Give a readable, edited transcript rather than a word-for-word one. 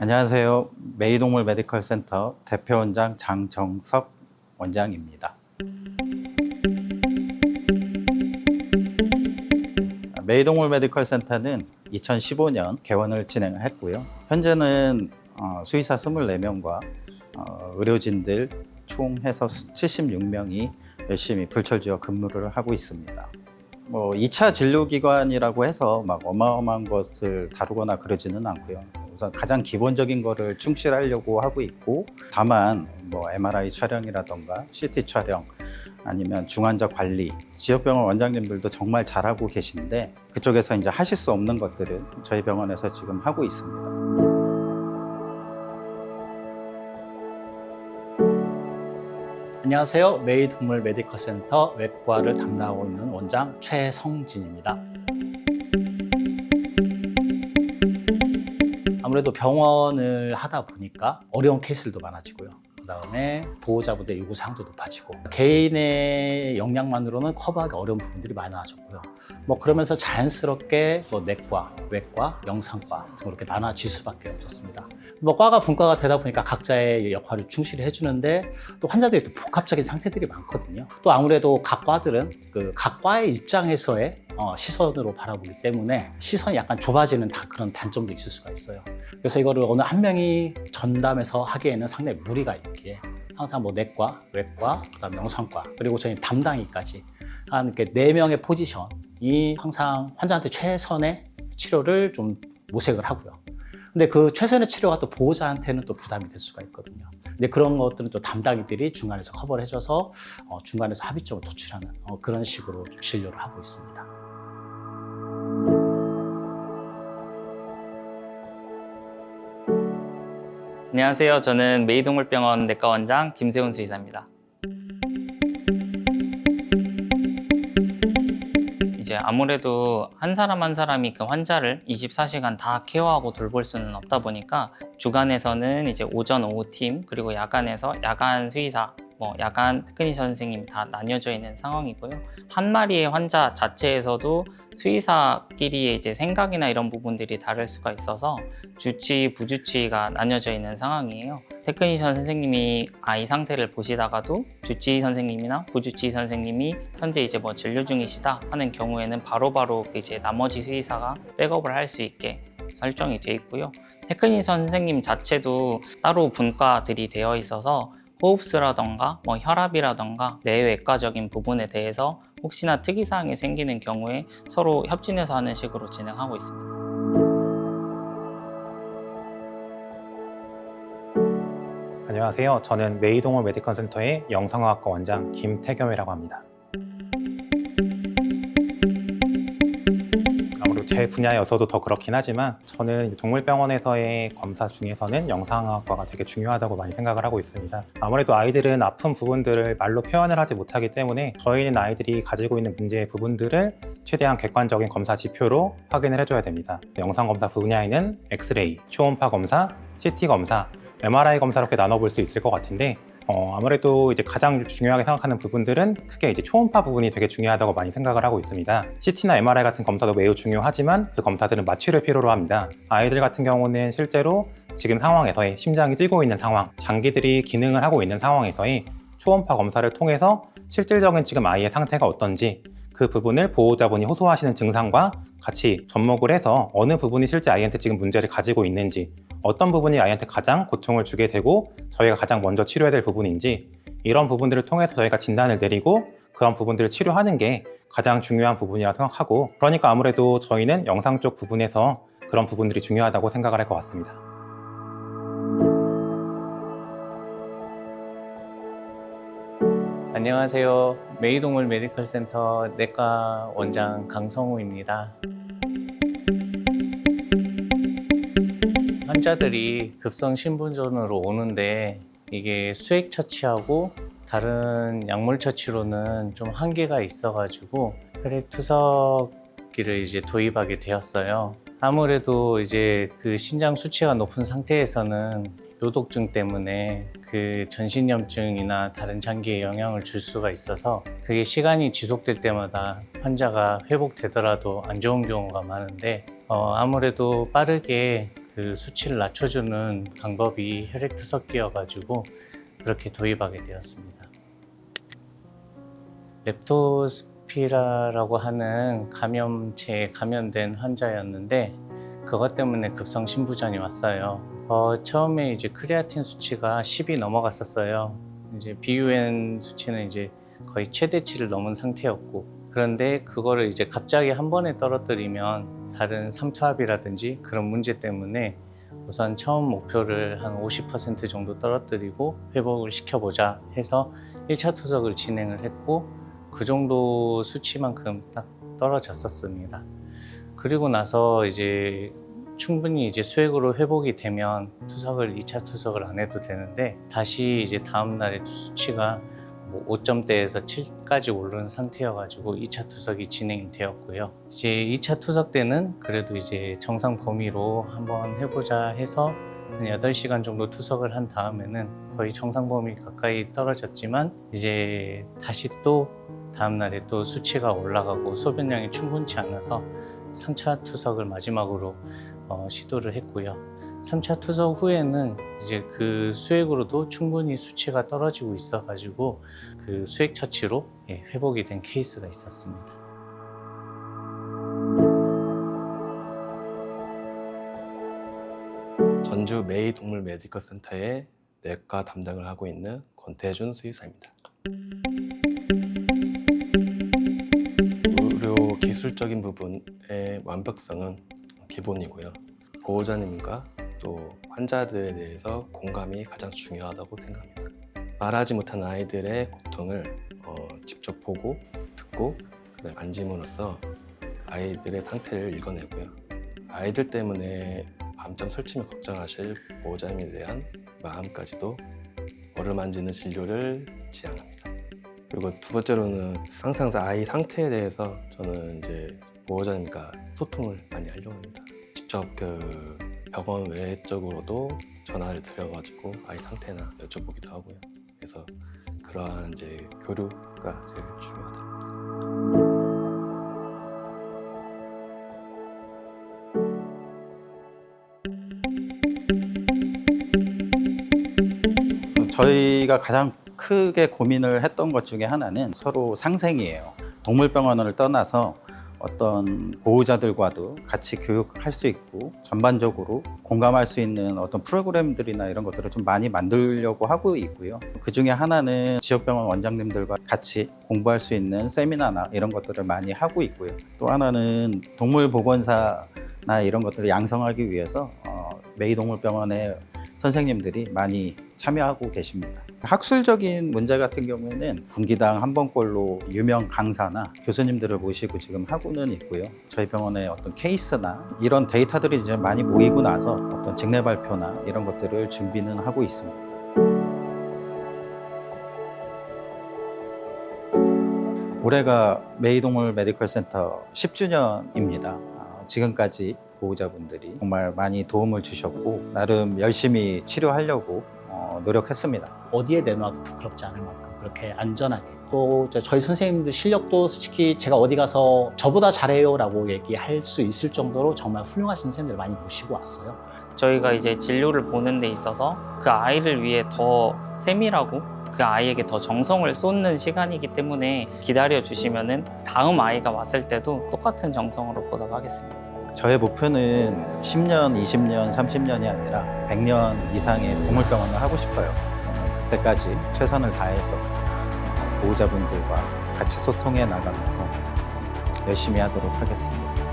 안녕하세요. 메이동물 메디컬 센터 대표원장 장정섭 원장입니다. 메이동물 메디컬 센터는 2015년 개원을 진행을 했고요. 현재는 수의사 24명과 의료진들 총 해서 76명이 열심히 불철주야 근무를 하고 있습니다. 2차 진료기관이라고 해서 막 어마어마한 것을 다루거나 그러지는 않고요. 우선 가장 기본적인 거를 충실하려고 하고 있고, 다만 MRI 촬영이라던가 CT 촬영 아니면 중환자 관리, 지역병원 원장님들도 정말 잘하고 계신데 그쪽에서 이제 하실 수 없는 것들은 저희 병원에서 지금 하고 있습니다. 안녕하세요. 메이동물 메디컬 센터 외과를 담당하고 있는 원장 최성진입니다. 아무래도 병원을 하다 보니까 어려운 케이스들도 많아지고요. 그 다음에 보호자분들의 요구사항도 높아지고 개인의 역량만으로는 커버하기 어려운 부분들이 많아졌고요. 그러면서 자연스럽게 내과, 외과, 영상과 같은 이렇게 나눠질 수밖에 없었습니다. 과가 분과가 되다 보니까 각자의 역할을 충실히 해주는데 또 환자들이 또 복합적인 상태들이 많거든요. 또 아무래도 각 과들은 각 과의 입장에서의 시선으로 바라보기 때문에 시선이 약간 좁아지는 그런 단점도 있을 수가 있어요. 그래서 이거를 어느 한 명이 전담해서 하기에는 상당히 무리가 있기에 항상 내과, 외과, 그다음 영상과 그리고 저희 담당의까지 한 4명의 포지션이 항상 환자한테 최선의 치료를 좀 모색을 하고요. 근데 그 최선의 치료가 또 보호자한테는 또 부담이 될 수가 있거든요. 근데 그런 것들은 또 담당이들이 중간에서 커버를 해줘서 중간에서 합의점을 도출하는 그런 식으로 좀 진료를 하고 있습니다. 안녕하세요. 저는 메이동물병원 내과원장 김세훈 수의사입니다. 이제 아무래도 한 사람 한 사람이 그 환자를 24시간 다 케어하고 돌볼 수는 없다 보니까 주간에서는 이제 오전, 오후 팀, 그리고 야간에서 야간 수의사, 야간 테크니션 선생님 다 나뉘어져 있는 상황이고요. 한 마리의 환자 자체에서도 수의사끼리의 이제 생각이나 이런 부분들이 다를 수가 있어서 주치의, 부주치의가 나뉘어져 있는 상황이에요. 테크니션 선생님이 아이 상태를 보시다가도 주치의 선생님이나 부주치의 선생님이 현재 이제 진료 중이시다 하는 경우에는 바로바로 이제 나머지 수의사가 백업을 할 수 있게 설정이 되어 있고요. 테크니션 선생님 자체도 따로 분과들이 되어 있어서 호흡수라던가 혈압이라던가 내외과적인 부분에 대해서 혹시나 특이사항이 생기는 경우에 서로 협진해서 하는 식으로 진행하고 있습니다. 안녕하세요. 저는 메이동물 메디컬 센터의 영상의학과 원장 김태겸이라고 합니다. 아무래도 제 분야여서도 더 그렇긴 하지만 저는 동물병원에서의 검사 중에서는 영상의학과가 되게 중요하다고 많이 생각을 하고 있습니다. 아무래도 아이들은 아픈 부분들을 말로 표현을 하지 못하기 때문에 저희는 아이들이 가지고 있는 문제의 부분들을 최대한 객관적인 검사 지표로 확인을 해줘야 됩니다. 영상검사 분야에는 엑스레이, 초음파 검사, CT 검사, MRI 검사 이렇게 나눠볼 수 있을 것 같은데 아무래도 이제 가장 중요하게 생각하는 부분들은 크게 이제 초음파 부분이 되게 중요하다고 많이 생각을 하고 있습니다. CT나 MRI 같은 검사도 매우 중요하지만 그 검사들은 마취를 필요로 합니다. 아이들 같은 경우는 실제로 지금 상황에서의 심장이 뛰고 있는 상황, 장기들이 기능을 하고 있는 상황에서의 초음파 검사를 통해서 실질적인 지금 아이의 상태가 어떤지 그 부분을 보호자분이 호소하시는 증상과 같이 접목을 해서 어느 부분이 실제 아이한테 지금 문제를 가지고 있는지, 어떤 부분이 아이한테 가장 고통을 주게 되고 저희가 가장 먼저 치료해야 될 부분인지, 이런 부분들을 통해서 저희가 진단을 내리고 그런 부분들을 치료하는 게 가장 중요한 부분이라고 생각하고, 그러니까 아무래도 저희는 영상 쪽 부분에서 그런 부분들이 중요하다고 생각을 할 것 같습니다. 안녕하세요. 메이동물 메디컬 센터 내과 원장 강성우입니다. 환자들이 급성 신부전으로 오는데 이게 수액 처치하고 다른 약물 처치로는 좀 한계가 있어가지고 혈액 투석기를 이제 도입하게 되었어요. 아무래도 이제 그 신장 수치가 높은 상태에서는 요독증 때문에 그 전신염증이나 다른 장기에 영향을 줄 수가 있어서 그게 시간이 지속될 때마다 환자가 회복되더라도 안 좋은 경우가 많은데 아무래도 빠르게 그 수치를 낮춰주는 방법이 혈액투석기여가지고 그렇게 도입하게 되었습니다. 렙토스피라라고 하는 감염체에 감염된 환자였는데 그것 때문에 급성 심부전이 왔어요. 처음에 이제 크레아틴 수치가 10이 넘어갔었어요. 이제 BUN 수치는 이제 거의 최대치를 넘은 상태였고, 그런데 그거를 이제 갑자기 한 번에 떨어뜨리면 다른 삼투압이라든지 그런 문제 때문에 우선 처음 목표를 한 50% 정도 떨어뜨리고 회복을 시켜보자 해서 1차 투석을 진행을 했고, 그 정도 수치만큼 딱 떨어졌었습니다. 그리고 나서 이제 충분히 이제 수액으로 회복이 되면 투석을 2차 투석을 안 해도 되는데, 다시 이제 다음 날에 수치가 5점대에서 7까지 오르는 상태여가지고 2차 투석이 진행이 되었고요. 이제 2차 투석 때는 그래도 이제 정상 범위로 한번 해보자 해서 한 8시간 정도 투석을 한 다음에는 거의 정상 범위 가까이 떨어졌지만, 이제 다시 또 다음 날에 또 수치가 올라가고 소변량이 충분치 않아서 3차 투석을 마지막으로 시도를 했고요. 3차 투석 후에는 이제 그 수액으로도 충분히 수치가 떨어지고 있어가지고 그 수액 처치로 회복이 된 케이스가 있었습니다. 전주 메이 동물 메디컬 센터의 내과 담당을 하고 있는 권태준 수의사입니다. 의료 기술적인 부분의 완벽성은 기본이고요. 보호자님과 또 환자들에 대해서 공감이 가장 중요하다고 생각합니다. 말하지 못한 아이들의 고통을 직접 보고 듣고 만짐으로써 아이들의 상태를 읽어내고요. 아이들 때문에 밤잠 설치며 걱정하실 보호자님에 대한 마음까지도 어루만지는 진료를 지향합니다. 그리고 두 번째로는 항상 아이 상태에 대해서 저는 이제 보호자님과 소통을 많이 하려고 합니다. 직접 그 병원 외적으로도 전화를 드려가지고 아이 상태나 여쭤보기도 하고요. 그래서 그러한 이제 교류가 제일 중요하다. 저희가 가장 크게 고민을 했던 것 중에 하나는 서로 상생이에요. 동물병원을 떠나서 어떤 보호자들과도 같이 교육할 수 있고 전반적으로 공감할 수 있는 어떤 프로그램들이나 이런 것들을 좀 많이 만들려고 하고 있고요. 그 중에 하나는 지역병원 원장님들과 같이 공부할 수 있는 세미나나 이런 것들을 많이 하고 있고요. 또 하나는 동물보건사나 이런 것들을 양성하기 위해서 메이동물병원의 선생님들이 많이 참여하고 계십니다. 학술적인 문제 같은 경우에는 분기당 한 번꼴로 유명 강사나 교수님들을 모시고 지금 하고는 있고요. 저희 병원의 어떤 케이스나 이런 데이터들이 이제 많이 모이고 나서 어떤 직내 발표나 이런 것들을 준비는 하고 있습니다. 올해가 메이동물 메디컬 센터 10주년입니다. 지금까지 보호자분들이 정말 많이 도움을 주셨고 나름 열심히 치료하려고 노력했습니다. 어디에 내놔도 부끄럽지 않을 만큼 그렇게 안전하게, 또 저희 선생님들 실력도 솔직히 제가 어디 가서 저보다 잘해요 라고 얘기할 수 있을 정도로 정말 훌륭하신 선생님들 많이 모시고 왔어요. 저희가 이제 진료를 보는 데 있어서 그 아이를 위해 더 세밀하고 그 아이에게 더 정성을 쏟는 시간이기 때문에 기다려 주시면은 다음 아이가 왔을 때도 똑같은 정성으로 보도록 하겠습니다. 저의 목표는 10년, 20년, 30년이 아니라 100년 이상의 동물병원을 하고 싶어요. 그때까지 최선을 다해서 보호자분들과 같이 소통해 나가면서 열심히 하도록 하겠습니다.